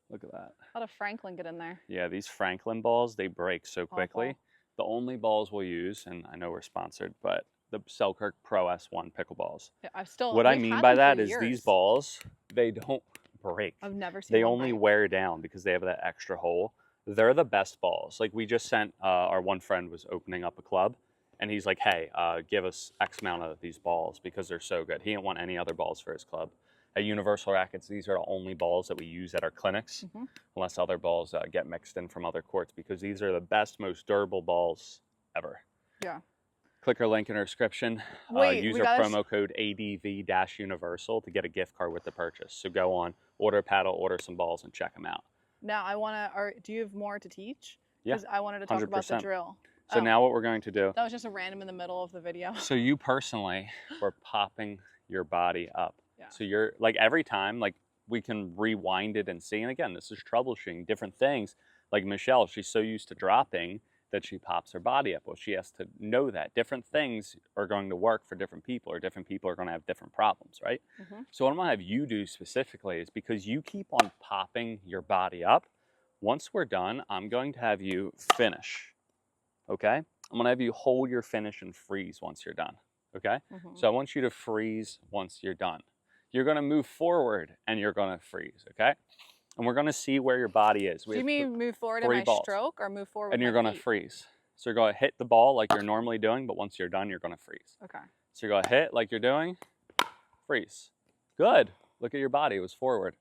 [SPEAKER 1] Look at that.
[SPEAKER 2] How did Franklin get in there?
[SPEAKER 1] Yeah, these Franklin balls, they break so quickly.
[SPEAKER 2] Awful.
[SPEAKER 1] The only balls we'll use, and I know we're sponsored, but the Selkirk Pro S1 pickleballs.
[SPEAKER 2] Yeah, I've still.
[SPEAKER 1] What I
[SPEAKER 2] we've
[SPEAKER 1] mean
[SPEAKER 2] had
[SPEAKER 1] by
[SPEAKER 2] them
[SPEAKER 1] that
[SPEAKER 2] for
[SPEAKER 1] is
[SPEAKER 2] years.
[SPEAKER 1] these balls, they don't break.
[SPEAKER 2] I've never seen.
[SPEAKER 1] They
[SPEAKER 2] one
[SPEAKER 1] only
[SPEAKER 2] break.
[SPEAKER 1] wear down because they have that extra hole. They're the best balls. Like we just sent, our one friend was opening up a club, and he's like, hey, give us X amount of these balls because they're so good. He didn't want any other balls for his club. At Universal Rackets, these are the only balls that we use at our clinics, unless other balls get mixed in from other courts, because these are the best, most durable balls ever.
[SPEAKER 2] Yeah.
[SPEAKER 1] Click our link in our description.
[SPEAKER 2] Wait,
[SPEAKER 1] use our promo code ADV-Universal to get a gift card with the purchase. So go on, order a paddle, order some balls, and check them out.
[SPEAKER 2] Now I want to. Do you have more to teach?
[SPEAKER 1] Yeah.
[SPEAKER 2] Because I wanted to talk about the
[SPEAKER 1] 100%.
[SPEAKER 2] drill.
[SPEAKER 1] So now what we're going to do.
[SPEAKER 2] That was just a random in the middle of the video.
[SPEAKER 1] So you personally were popping your body up.
[SPEAKER 2] Yeah.
[SPEAKER 1] So you're like every time, like we can rewind it and see. And again, this is troubleshooting different things. Like Michelle, she's so used to dropping that she pops her body up. Well, she has to know that different things are going to work for different people, or different people are going to have different problems, right? So what I'm going to have you do specifically is, because you keep on popping your body up, once we're done, I'm going to have you finish, okay? I'm going to have you hold your finish and freeze once you're done, okay? So I want you to freeze once you're done. You're going to move forward and you're going to freeze, okay? And we're going to see where your body is.
[SPEAKER 2] Do you mean move forward in
[SPEAKER 1] 3
[SPEAKER 2] my
[SPEAKER 1] balls.
[SPEAKER 2] stroke, or move forward?
[SPEAKER 1] And
[SPEAKER 2] with
[SPEAKER 1] you're
[SPEAKER 2] my
[SPEAKER 1] going to
[SPEAKER 2] feet?
[SPEAKER 1] freeze. So you're going to hit the ball like you're normally doing, but once you're done, you're going to freeze.
[SPEAKER 2] Okay.
[SPEAKER 1] So you're going to hit like you're doing, freeze. Good. Look at your body. It was forward.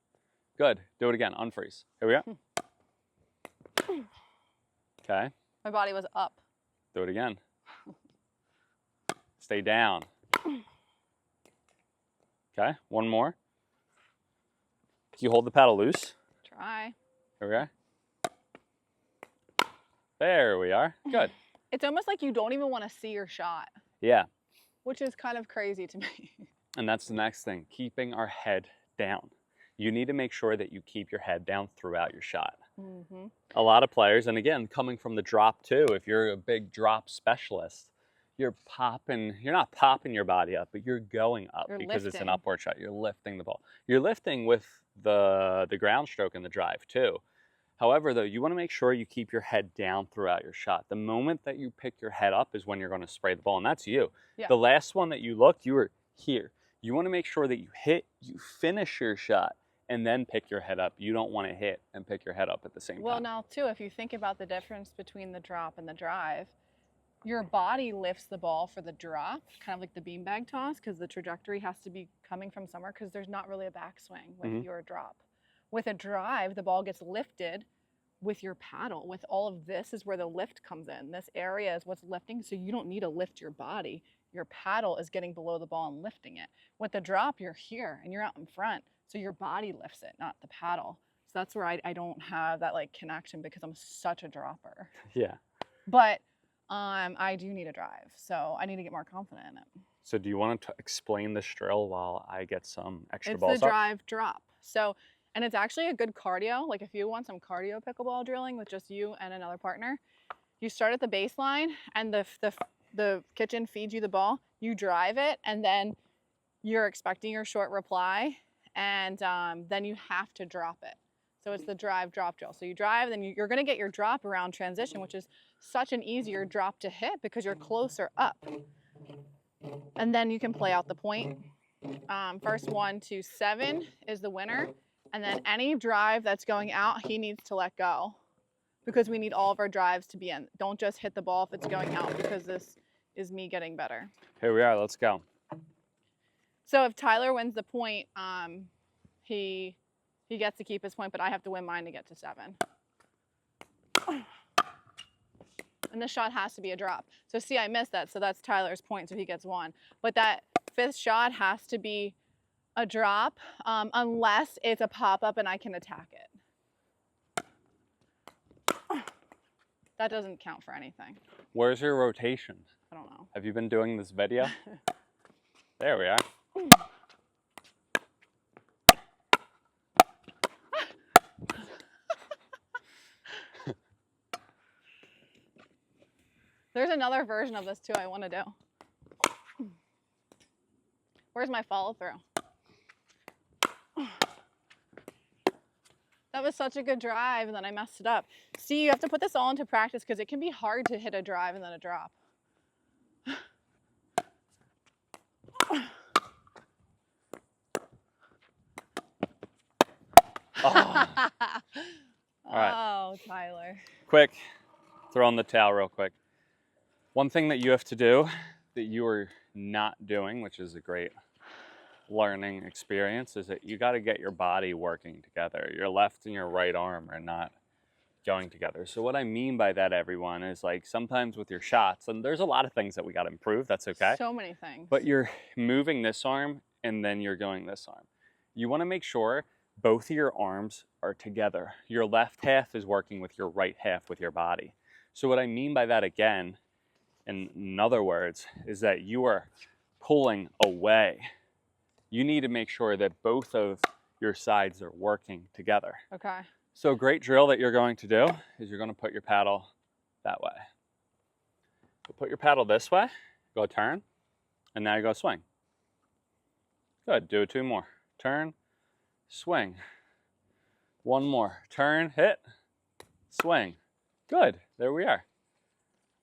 [SPEAKER 1] Good. Do it again. Unfreeze. Here we go. Okay.
[SPEAKER 2] My body was up.
[SPEAKER 1] Do it again. Stay down. Okay. One more. You hold the paddle loose.
[SPEAKER 2] Try.
[SPEAKER 1] Here we go. There we are. Good.
[SPEAKER 2] It's almost like you don't even want to see your shot,
[SPEAKER 1] Yeah.
[SPEAKER 2] which is kind of crazy to me.
[SPEAKER 1] And that's the next thing, keeping our head down. You need to make sure that you keep your head down throughout your shot. A lot of players, and again, coming from the drop too, if you're a big drop specialist, you're not popping your body up, but you're going up because it's an upward shot. You're lifting the ball. You're lifting with the ground stroke and the drive too. However, though, you want to make sure you keep your head down throughout your shot. The moment that you pick your head up is when you're going to spray the ball, and that's you.
[SPEAKER 2] Yeah.
[SPEAKER 1] The last one that you looked, you were here. You want to make sure that you finish your shot, and then pick your head up. You don't want to hit and pick your head up at the same time.
[SPEAKER 2] Well, now too, if you think about the difference between the drop and the drive, your body lifts the ball for the drop, kind of like the beanbag toss, because the trajectory has to be coming from somewhere, because there's not really a backswing with your drop. With a drive, the ball gets lifted with your paddle. With all of this is where the lift comes in. This area is what's lifting, so you don't need to lift your body. Your paddle is getting below the ball and lifting it. With the drop, you're here and you're out in front, so your body lifts it, not the paddle. So that's where I don't have that like connection, because I'm such a dropper.
[SPEAKER 1] Yeah.
[SPEAKER 2] But I do need a drive, so I need to get more confident in it.
[SPEAKER 1] So do you want to explain this drill while I get some extra
[SPEAKER 2] It's
[SPEAKER 1] balls
[SPEAKER 2] the
[SPEAKER 1] up?
[SPEAKER 2] drive drop. So, and it's actually a good cardio. Like if you want some cardio pickleball drilling with just you and another partner, you start at the baseline and the kitchen feeds you the ball. You drive it, and then you're expecting your short reply, and then you have to drop it. So it's the drive drop drill. So you drive, then you're going to get your drop around transition, which is such an easier drop to hit because you're closer up. And then you can play out the point. First 1 to 7 is the winner. And then any drive that's going out, he needs to let go, because we need all of our drives to be in. Don't just hit the ball if it's going out, because this is me getting better.
[SPEAKER 1] Here we are, let's go.
[SPEAKER 2] So if Tyler wins the point, he gets to keep his point, but I have to win mine to get to 7. And this shot has to be a drop. So see, I missed that, so that's Tyler's point, so he gets 1. But that 5th shot has to be a drop, unless it's a pop-up and I can attack it. That doesn't count for anything.
[SPEAKER 1] Where's your rotation?
[SPEAKER 2] I don't know.
[SPEAKER 1] Have you been doing this video? There we are.
[SPEAKER 2] There's another version of this too I want to do. Where's my follow through? That was such a good drive, and then I messed it up. See, you have to put this all into practice, because it can be hard to hit a drive and then a drop.
[SPEAKER 1] Oh. All right.
[SPEAKER 2] Oh, Tyler.
[SPEAKER 1] Quick, throw on the towel real quick. One thing that you have to do that you are not doing, which is a great learning experience, is that you got to get your body working together. Your left and your right arm are not going together. So what I mean by that, everyone, is like sometimes with your shots, and there's a lot of things that we got to improve, that's okay.
[SPEAKER 2] So many things.
[SPEAKER 1] But you're moving this arm and then you're going this arm. You want to make sure both of your arms are together. Your left half is working with your right half with your body. So what I mean by that, again, in other words, is that you are pulling away. You need to make sure that both of your sides are working together.
[SPEAKER 2] Okay.
[SPEAKER 1] So a great drill that you're going to do is you're going to put your paddle that way. So put your paddle this way, go turn, and now you go swing. Good, do 2 more. Turn, swing. 1 more, turn, hit, swing. Good, there we are.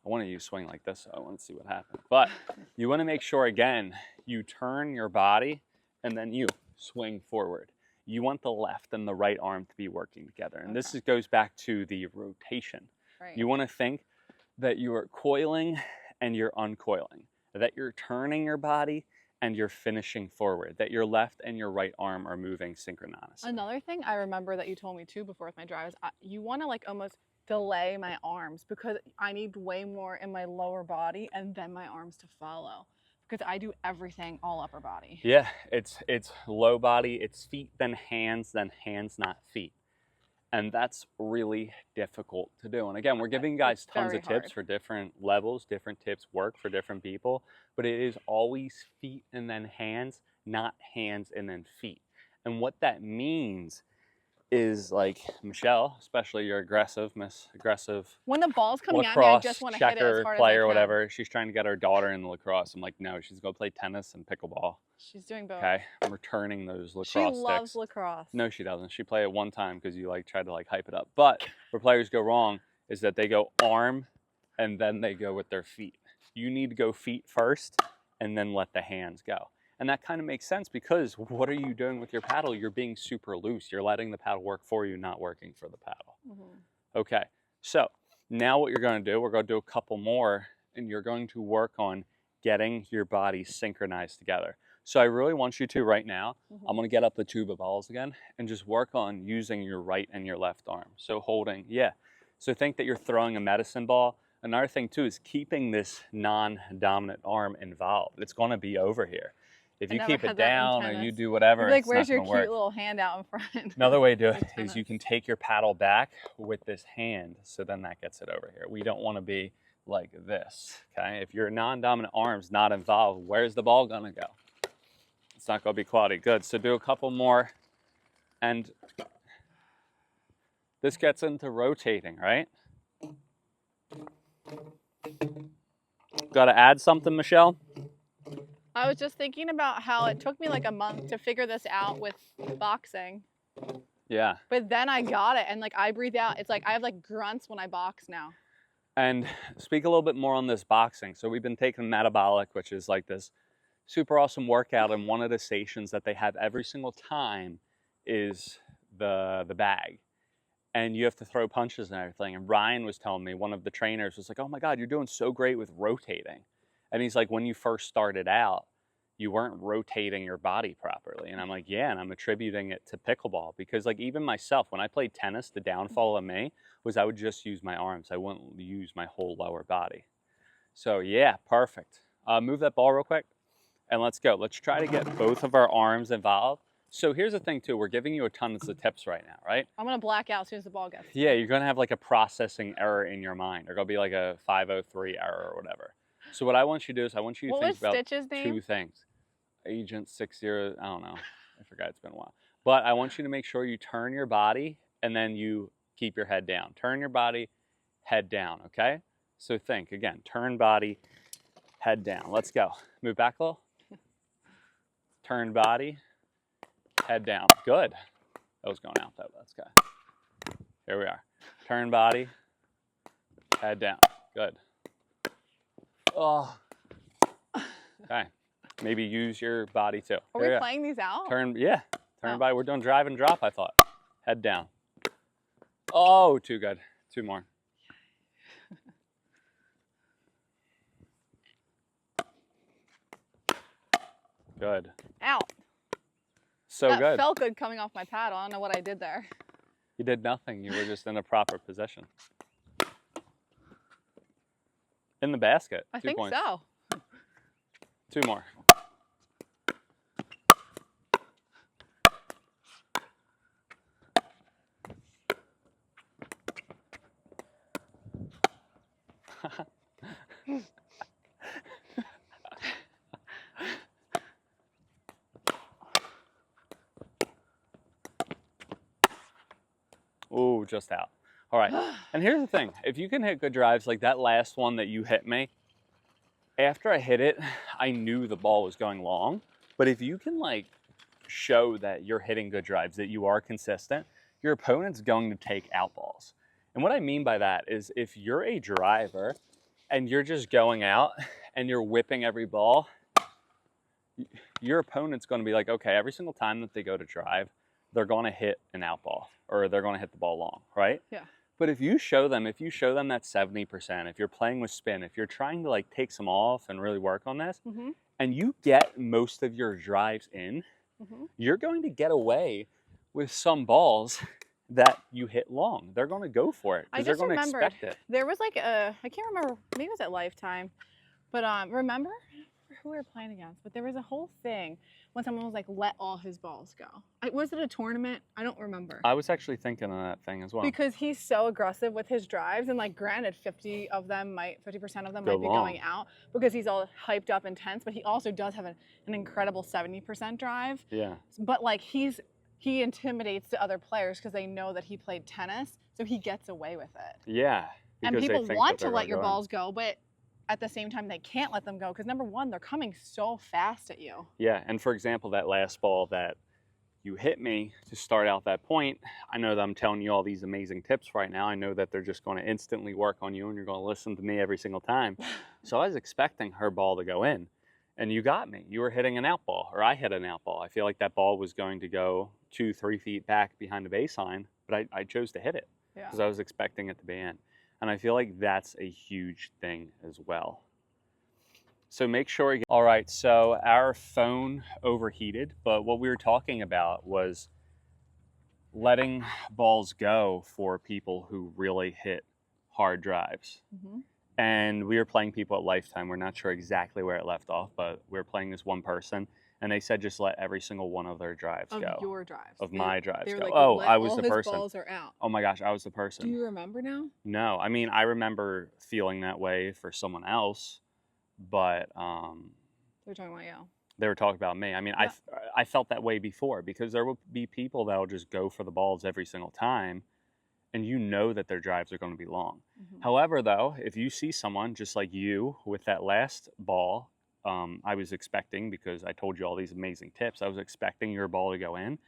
[SPEAKER 1] I wanted you to swing like this, so I want to see what happens. But you want to make sure, again, you turn your body and then you swing forward. You want the left and the right arm to be working together. And this goes back to the rotation.
[SPEAKER 2] Right.
[SPEAKER 1] You want to think that you are coiling and you're uncoiling, that you're turning your body and you're finishing forward, that your left and your right arm are moving synchronously.
[SPEAKER 2] Another thing I remember that you told me too before with my drive is you want to like almost delay my arms, because I need way more in my lower body and then my arms to follow, because I do everything all upper body.
[SPEAKER 1] Yeah, it's low body, it's feet, then hands, not feet. And that's really difficult to do. And again, we're giving you guys tons of tips for different levels, different tips work for different people, but it is always feet and then hands, not hands and then feet. And what that means is, like, Michelle, especially your aggressive,
[SPEAKER 2] When the ball's coming at me, I just want to hit it as hard
[SPEAKER 1] player
[SPEAKER 2] as I
[SPEAKER 1] or
[SPEAKER 2] can.
[SPEAKER 1] whatever. She's trying to get her daughter into lacrosse. I'm like, no, she's going to play tennis and pickleball.
[SPEAKER 2] She's doing both.
[SPEAKER 1] Okay, I'm returning those lacrosse
[SPEAKER 2] She
[SPEAKER 1] sticks.
[SPEAKER 2] loves lacrosse.
[SPEAKER 1] No, she doesn't. She played it one time because you like tried to like hype it up. But where players go wrong is that they go arm and then they go with their feet. You need to go feet first and then let the hands go. And that kind of makes sense, because what are you doing with your paddle? You're being super loose. You're letting the paddle work for you, not working for the paddle. Okay, so now what you're going to do, we're going to do a couple more and you're going to work on getting your body synchronized together. So I really want you to right now, I'm going to get up the tube of balls again and just work on using your right and your left arm. So holding, yeah. So think that you're throwing a medicine ball. Another thing too is keeping this non-dominant arm involved. It's going to be over here. If you keep it down or you do whatever,
[SPEAKER 2] like,
[SPEAKER 1] it's
[SPEAKER 2] where's
[SPEAKER 1] not
[SPEAKER 2] your
[SPEAKER 1] gonna
[SPEAKER 2] cute
[SPEAKER 1] work.
[SPEAKER 2] little hand out in front?
[SPEAKER 1] Another way to do it is you can take your paddle back with this hand, so then that gets it over here. We don't want to be like this, okay? If your non-dominant arm's not involved, where's the ball gonna go? It's not gonna be quality. Good, so do a couple more, and this gets into rotating, right? Got to add something, Michelle?
[SPEAKER 2] I was just thinking about how it took me like a month to figure this out with boxing.
[SPEAKER 1] Yeah.
[SPEAKER 2] But then I got it, and like I breathe out. It's like I have like grunts when I box now.
[SPEAKER 1] And speak a little bit more on this boxing. So we've been taking metabolic, which is like this super awesome workout, and one of the stations that they have every single time is the bag. And you have to throw punches and everything. And Ryan was telling me, one of the trainers was like, oh my God, you're doing so great with rotating. And he's like, when you first started out, you weren't rotating your body properly. And I'm like, yeah, and I'm attributing it to pickleball, because like even myself, when I played tennis, the downfall of me was I would just use my arms. I wouldn't use my whole lower body. So yeah, perfect. Move that ball real quick and let's go. Let's try to get both of our arms involved. So here's the thing too, we're giving you a ton of tips right now, right?
[SPEAKER 2] I'm gonna black out as soon as the ball gets.
[SPEAKER 1] Yeah, you're gonna have like a processing error in your mind. There's gonna be like a 503 error or whatever. So what I want you to do is I want you to think about two things. Agent 60, I don't know. I forgot, it's been a while. But I want you to make sure you turn your body and then you keep your head down. Turn your body, head down, okay? So think, again, turn body, head down. Let's go. Move back a little. Turn body, head down. Good. That was going out though. Let's go. Here we are. Turn body, head down. Good. Oh. Okay. Maybe use your body too.
[SPEAKER 2] Are we playing these out?
[SPEAKER 1] Turn body. We're doing drive and drop, I thought. Head down. Oh, too good. Two more. Good.
[SPEAKER 2] Out.
[SPEAKER 1] So
[SPEAKER 2] that
[SPEAKER 1] good.
[SPEAKER 2] Felt good coming off my paddle. I don't know what I did there.
[SPEAKER 1] You did nothing. You were just in a proper position. In the basket.
[SPEAKER 2] I
[SPEAKER 1] 2
[SPEAKER 2] think
[SPEAKER 1] points.
[SPEAKER 2] so.
[SPEAKER 1] Two more. Ooh, just out. All right. And here's the thing. If you can hit good drives, like that last one that you hit me, after I hit it, I knew the ball was going long. But if you can like show that you're hitting good drives, that you are consistent, your opponent's going to take out balls. And what I mean by that is if you're a driver and you're just going out and you're whipping every ball, your opponent's going to be like, okay, every single time that they go to drive, they're going to hit an out ball or they're going to hit the ball long, right?
[SPEAKER 2] Yeah.
[SPEAKER 1] But if you show them that 70%, if you're playing with spin, if you're trying to like take some off and really work on this, and you get most of your drives in, you're going to get away with some balls that you hit long. They're going to go for it because they're going to expect it.
[SPEAKER 2] There was like a, I can't remember, maybe it was at Lifetime, but remember who we were playing against? But there was a whole thing when someone was like, let all his balls go. Was it a tournament? I don't remember.
[SPEAKER 1] I was actually thinking of that thing as well.
[SPEAKER 2] Because he's so aggressive with his drives, and like granted 50% of them might be going out because he's all hyped up intense, but he also does have an incredible 70% drive.
[SPEAKER 1] Yeah.
[SPEAKER 2] But like he intimidates the other players because they know that he played tennis, so he gets away with it.
[SPEAKER 1] Yeah.
[SPEAKER 2] And people want to let your balls go, but at the same time, they can't let them go because number one, they're coming so fast at you.
[SPEAKER 1] Yeah, and for example, that last ball that you hit me to start out that point, I know that I'm telling you all these amazing tips right now. I know that they're just going to instantly work on you and you're going to listen to me every single time. So I was expecting her ball to go in, and you got me. You were hitting an out ball, or I hit an out ball. I feel like that ball was going to go 2-3 feet back behind the baseline, but I chose to hit it because I was expecting it to be in. And I feel like that's a huge thing as well. So make sure you, all right, so our phone overheated, but what we were talking about was letting balls go for people who really hit hard drives. And we were playing people at Lifetime. We're not sure exactly where it left off, but we were playing this one person, and they said just let every single one of their drives go.
[SPEAKER 2] Of your drives.
[SPEAKER 1] Of my drives go.
[SPEAKER 2] Like,
[SPEAKER 1] oh,
[SPEAKER 2] let
[SPEAKER 1] I was
[SPEAKER 2] all
[SPEAKER 1] the
[SPEAKER 2] his
[SPEAKER 1] person.
[SPEAKER 2] balls are out.
[SPEAKER 1] Oh my gosh, I was the person.
[SPEAKER 2] Do you remember now?
[SPEAKER 1] No, I mean, I remember feeling that way for someone else, but
[SPEAKER 2] They're talking about you.
[SPEAKER 1] they were talking about me. I mean,
[SPEAKER 2] Yeah.
[SPEAKER 1] I felt that way before, because there will be people that will just go for the balls every single time, and you know that their drives are going to be long. However, though, if you see someone just like you with that last ball, I was expecting, because I told you all these amazing tips, I was expecting your ball to go in.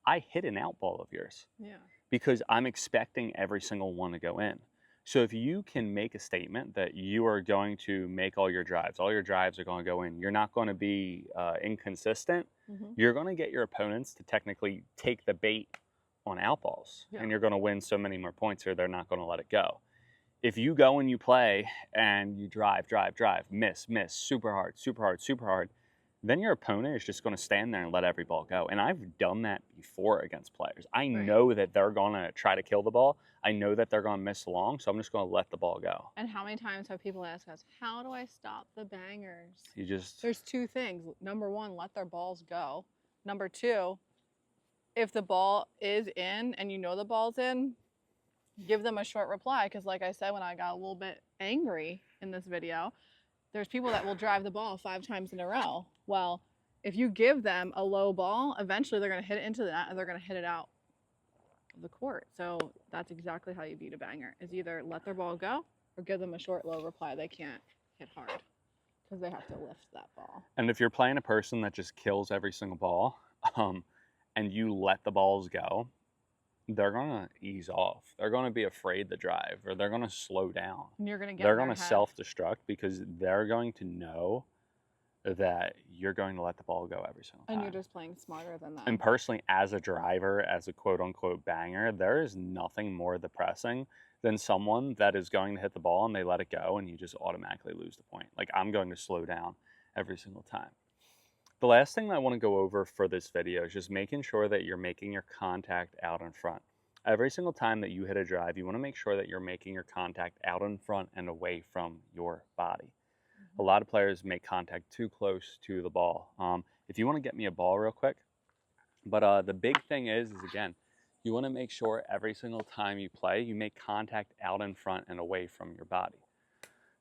[SPEAKER 1] I hit an out ball of yours.
[SPEAKER 2] Yeah.
[SPEAKER 1] Because I'm expecting every single one to go in. So if you can make a statement that you are going to make all your drives are going to go in, you're not going to be inconsistent, you're going to get your opponents to technically take the bait on out balls, and you're going to win so many more points, or they're not going to let it go. If you go and you play and you drive, miss, super hard, then your opponent is just going to stand there and let every ball go. And I've done that before against players. I know that they're going to try to kill the ball. I know that they're going to miss long, so I'm just going to let the ball go.
[SPEAKER 2] And how many times have people asked us, how do I stop the bangers?
[SPEAKER 1] There's
[SPEAKER 2] two things. Number one, let their balls go. Number two, if the ball is in and you know the ball's in, give them a short reply. Because like I said, when I got a little bit angry in this video, there's people that will drive the ball 5 times in a row. Well, if you give them a low ball, eventually they're going to hit it into the net and they're going to hit it out of the court. So that's exactly how you beat a banger, is either let their ball go or give them a short, low reply. They can't hit hard because they have to lift that ball.
[SPEAKER 1] And if you're playing a person that just kills every single ball, and you let the balls go, they're going to ease off. They're going to be afraid to drive, or they're going to slow down.
[SPEAKER 2] And you're going to
[SPEAKER 1] they're going to self-destruct, because they're going to know that you're going to let the ball go every single time.
[SPEAKER 2] And you're just playing smarter than them.
[SPEAKER 1] And personally, as a driver, as a quote-unquote banger, there is nothing more depressing than someone that is going to hit the ball and they let it go and you just automatically lose the point. Like, I'm going to slow down every single time. The last thing I want to go over for this video is just making sure that you're making your contact out in front. Every single time that you hit a drive, you want to make sure that you're making your contact out in front and away from your body. A lot of players make contact too close to the ball. If you want to get me a ball real quick. But the big thing is again, you want to make sure every single time you play, you make contact out in front and away from your body.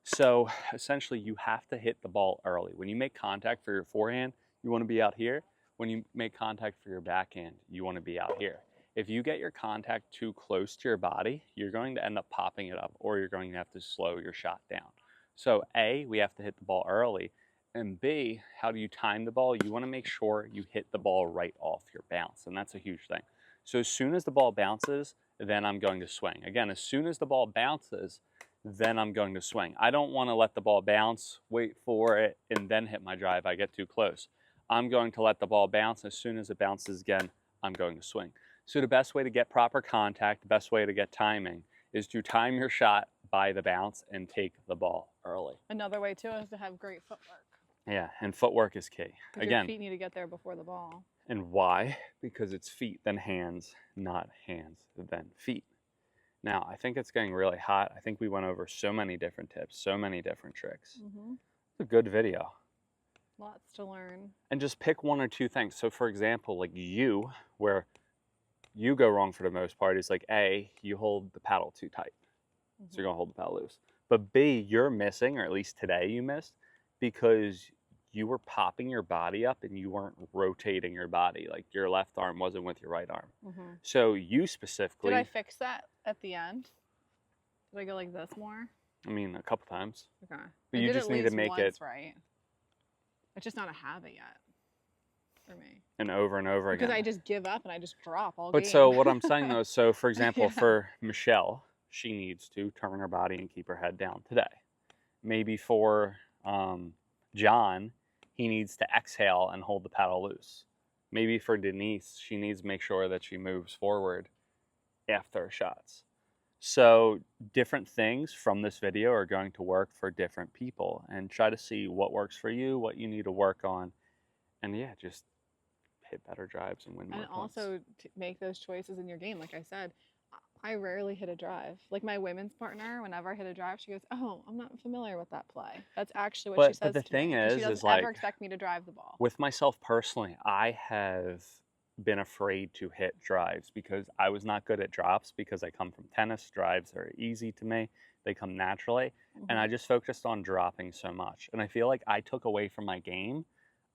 [SPEAKER 1] So essentially, you have to hit the ball early. When you make contact for your forehand, you want to be out here. When you make contact for your backhand, you want to be out here. If you get your contact too close to your body, you're going to end up popping it up, or you're going to have to slow your shot down. So A, we have to hit the ball early, and B, how do you time the ball? You want to make sure you hit the ball right off your bounce, and that's a huge thing. So as soon as the ball bounces, then I'm going to swing. Again, as soon as the ball bounces, then I'm going to swing. I don't want to let the ball bounce, wait for it, and then hit my drive. I get too close. I'm going to let the ball bounce. As soon as it bounces again, I'm going to swing. So the best way to get proper contact, the best way to get timing, is to time your shot by the bounce and take the ball early.
[SPEAKER 2] Another way too is to have great footwork.
[SPEAKER 1] Yeah, and footwork is key.
[SPEAKER 2] Again, your feet need to get there before the ball.
[SPEAKER 1] And why? Because it's feet then hands, not hands then feet. Now, I think it's getting really hot. I think we went over so many different tips, so many different tricks. It's a good video.
[SPEAKER 2] Lots to learn. And
[SPEAKER 1] just pick one or two things. So for example, like where you go wrong for the most part is like A, you hold the paddle too tight. So you're gonna hold the paddle loose. But B, you're missing, or at least today you missed, because you were popping your body up and you weren't rotating your body. Like your left arm wasn't with your right arm. So you specifically...
[SPEAKER 2] Did I fix that at the end? Did I go like this more?
[SPEAKER 1] I mean, a couple times.
[SPEAKER 2] Okay.
[SPEAKER 1] But you just need to make it...
[SPEAKER 2] right. It's just not a habit yet for me.
[SPEAKER 1] And over again.
[SPEAKER 2] Because I just give up and I just drop all
[SPEAKER 1] game.
[SPEAKER 2] But
[SPEAKER 1] so what I'm saying though, so for example, for Michelle, she needs to turn her body and keep her head down today. Maybe for John, he needs to exhale and hold the paddle loose. Maybe for Denise, she needs to make sure that she moves forward after her shots. So different things from this video are going to work for different people, and try to see what works for you, what you need to work on, and yeah, just hit better drives and win more
[SPEAKER 2] And
[SPEAKER 1] points.
[SPEAKER 2] also to make those choices in your game. Like I said, I rarely hit a drive. Like my women's partner, whenever I hit a drive, she goes, "Oh, I'm not familiar with that play." That's actually what she
[SPEAKER 1] But
[SPEAKER 2] says
[SPEAKER 1] the
[SPEAKER 2] to
[SPEAKER 1] thing
[SPEAKER 2] me, and she
[SPEAKER 1] is
[SPEAKER 2] doesn't ever
[SPEAKER 1] like
[SPEAKER 2] expect me to drive the ball.
[SPEAKER 1] with myself personally, I have been afraid to hit drives because I was not good at drops because I come from tennis. Drives are easy to me, they come naturally. And I
[SPEAKER 2] Hmm.
[SPEAKER 1] just focused on dropping so much. And I feel like I took away from my game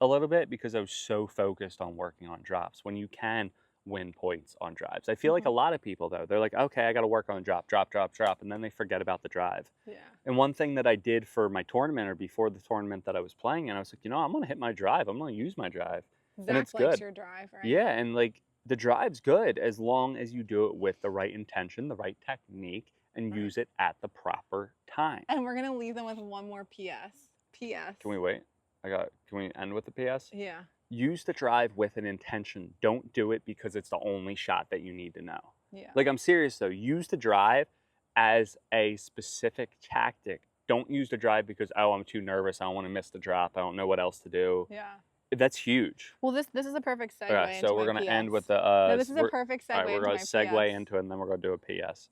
[SPEAKER 1] a little bit because I was so focused on working on drops when you can win points on drives. I feel like
[SPEAKER 2] Hmm.
[SPEAKER 1] a lot of people, though, they're like, okay, I got to work on drop, drop, drop, drop. And then they forget about the drive.
[SPEAKER 2] Yeah.
[SPEAKER 1] And one thing that I did for my tournament or before the tournament that I was playing, and I was like, I'm going to hit my drive. I'm going to use my drive. And
[SPEAKER 2] Zach
[SPEAKER 1] it's
[SPEAKER 2] likes
[SPEAKER 1] good.
[SPEAKER 2] your drive, right?
[SPEAKER 1] Yeah. And like the drive's good as long as you do it with the right intention, the right technique, and
[SPEAKER 2] Right.
[SPEAKER 1] use it at the proper time.
[SPEAKER 2] And we're gonna leave them with one more PS. PS.
[SPEAKER 1] Can we wait? Can we end with the PS?
[SPEAKER 2] Yeah.
[SPEAKER 1] Use the drive with an intention. Don't do it because it's the only shot that you need to know.
[SPEAKER 2] Yeah.
[SPEAKER 1] Like, I'm serious though. Use the drive as a specific tactic. Don't use the drive because, oh, I'm too nervous. I don't want to miss the drop. I don't know what else to do.
[SPEAKER 2] Yeah.
[SPEAKER 1] That's huge.
[SPEAKER 2] Well, this is a perfect segue
[SPEAKER 1] Okay, so
[SPEAKER 2] into
[SPEAKER 1] we're
[SPEAKER 2] my
[SPEAKER 1] going to
[SPEAKER 2] PS.
[SPEAKER 1] end with the.
[SPEAKER 2] No, this is a perfect
[SPEAKER 1] All right,
[SPEAKER 2] segue
[SPEAKER 1] we're
[SPEAKER 2] into
[SPEAKER 1] going
[SPEAKER 2] my
[SPEAKER 1] to segue
[SPEAKER 2] PS.
[SPEAKER 1] into it and then we're going to do a PS.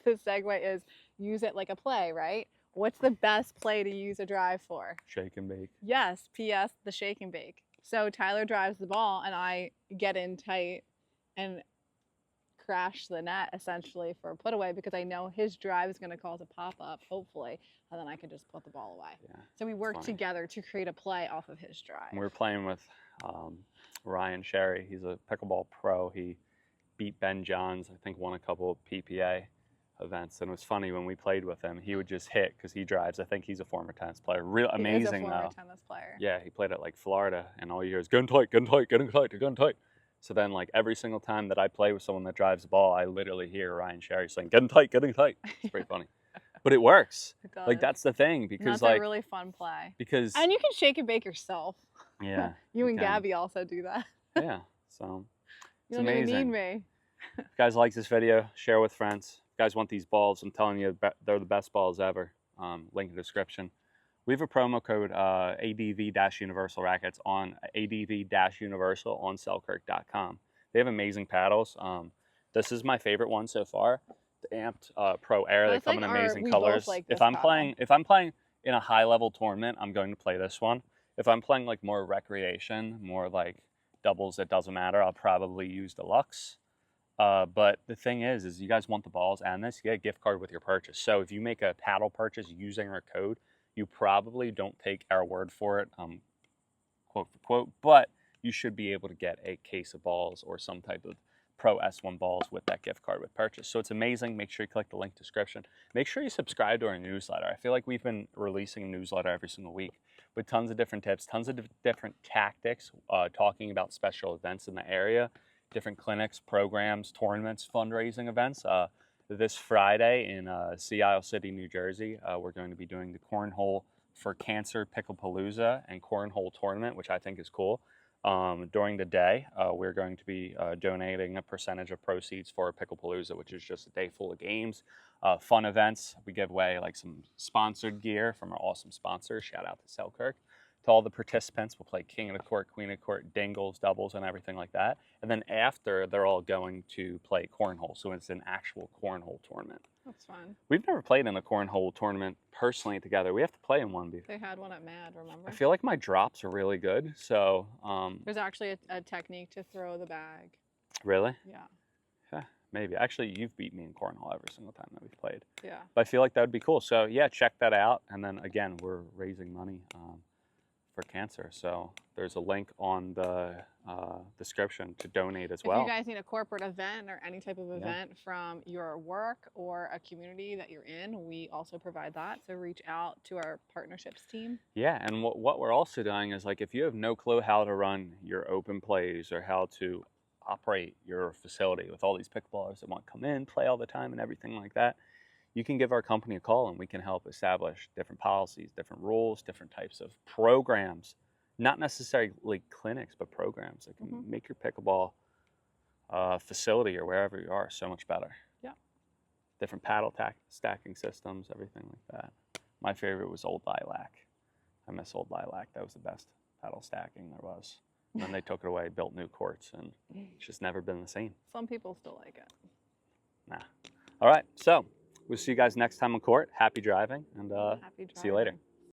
[SPEAKER 2] The segue is use it like a play, right? What's the best play to use a drive for?
[SPEAKER 1] Shake and bake.
[SPEAKER 2] Yes, PS, the shake and bake. So Tyler drives the ball and I get in tight and crash the net essentially for a put away because I know his drive is going to cause a pop up, hopefully, and then I can just put the ball away.
[SPEAKER 1] Yeah,
[SPEAKER 2] so we work
[SPEAKER 1] funny.
[SPEAKER 2] together to create a play off of his drive.
[SPEAKER 1] We were playing with Ryan Sherry. He's a pickleball pro. He beat Ben Johns, I think won a couple of PPA events. And it was funny when we played with him, he would just hit because he drives. I think he's a former tennis player. Real amazing
[SPEAKER 2] He is a former
[SPEAKER 1] though.
[SPEAKER 2] tennis player.
[SPEAKER 1] Yeah, he played at like Florida, and all you hear is getting tight, getting tight, getting tight, getting tight. So then, like every single time that I play with someone that drives the ball, I literally hear Ryan Sherry saying, "Getting tight, getting tight." It's pretty funny, but it works.
[SPEAKER 2] It does.
[SPEAKER 1] Like that's the thing because
[SPEAKER 2] That's
[SPEAKER 1] like
[SPEAKER 2] a really fun play.
[SPEAKER 1] because
[SPEAKER 2] And you can shake and bake yourself.
[SPEAKER 1] yeah,
[SPEAKER 2] you and
[SPEAKER 1] can.
[SPEAKER 2] Gabby also do that.
[SPEAKER 1] Yeah, so
[SPEAKER 2] You
[SPEAKER 1] it's
[SPEAKER 2] don't
[SPEAKER 1] amazing.
[SPEAKER 2] even need me.
[SPEAKER 1] If you guys like this video, share with friends. If you guys want these balls, I'm telling you, they're the best balls ever. Link in the description. We have a promo code ADV-Universal Rackets on ADV-Universal on Selkirk.com. They have amazing paddles. This is my favorite one so far. The Amped Pro Air. They come in amazing colors.
[SPEAKER 2] Like
[SPEAKER 1] if I'm playing in a high level tournament, I'm going to play this one. If I'm playing like more recreation, more like doubles, it doesn't matter. I'll probably use Deluxe. But the thing is you guys want the balls and this, you get a gift card with your purchase. So if you make a paddle purchase using our code, you probably don't take our word for it, quote for quote, but you should be able to get a case of balls or some type of Pro S1 balls with that gift card with purchase. So it's amazing. Make sure you click the link description. Make sure you subscribe to our newsletter. I feel like we've been releasing a newsletter every single week with tons of different tips, tons of different tactics, talking about special events in the area, different clinics, programs, tournaments, fundraising events. This Friday in Sea Isle City, New Jersey, we're going to be doing the Cornhole for Cancer Picklepalooza and Cornhole Tournament, which I think is cool. During the day, we're going to be donating a percentage of proceeds for Picklepalooza, which is just a day full of games, fun events. We give away like some sponsored gear from our awesome sponsors. Shout out to Selkirk. To all the participants, we'll play king of the court, queen of the court, dingles, doubles, and everything like that. And then after, they're all going to play cornhole. So it's an actual cornhole tournament.
[SPEAKER 2] That's fun.
[SPEAKER 1] We've never played in a cornhole tournament personally together. We have to play in one.
[SPEAKER 2] They had one at MAD, remember?
[SPEAKER 1] I feel like my drops are really good. So
[SPEAKER 2] there's actually a technique to throw the bag.
[SPEAKER 1] Really?
[SPEAKER 2] Yeah.
[SPEAKER 1] Maybe. Actually, you've beat me in cornhole every single time that we've played.
[SPEAKER 2] Yeah.
[SPEAKER 1] But I feel like that would be cool. So yeah, check that out. And then again, we're raising money for cancer. So there's a link on the description to donate as well.
[SPEAKER 2] If you guys need a corporate event or any type of event from your work or a community that you're in, we also provide that. So reach out to our partnerships team.
[SPEAKER 1] Yeah, and what we're also doing is like if you have no clue how to run your open plays or how to operate your facility with all these pickleballers that want to come in, play all the time and everything like that, you can give our company a call and we can help establish different policies, different rules, different types of programs, not necessarily clinics, but programs that can make your pickleball facility or wherever you are so much better.
[SPEAKER 2] Yeah.
[SPEAKER 1] different stacking systems, everything like that. My favorite was Old Lilac. I miss Old Lilac. That was the best paddle stacking there was. And then they took it away, built new courts, and it's just never been the same.
[SPEAKER 2] Some people still like it.
[SPEAKER 1] Nah. All right, so we'll see you guys next time on court. Happy driving, and
[SPEAKER 2] Happy
[SPEAKER 1] see you later.
[SPEAKER 2] driving.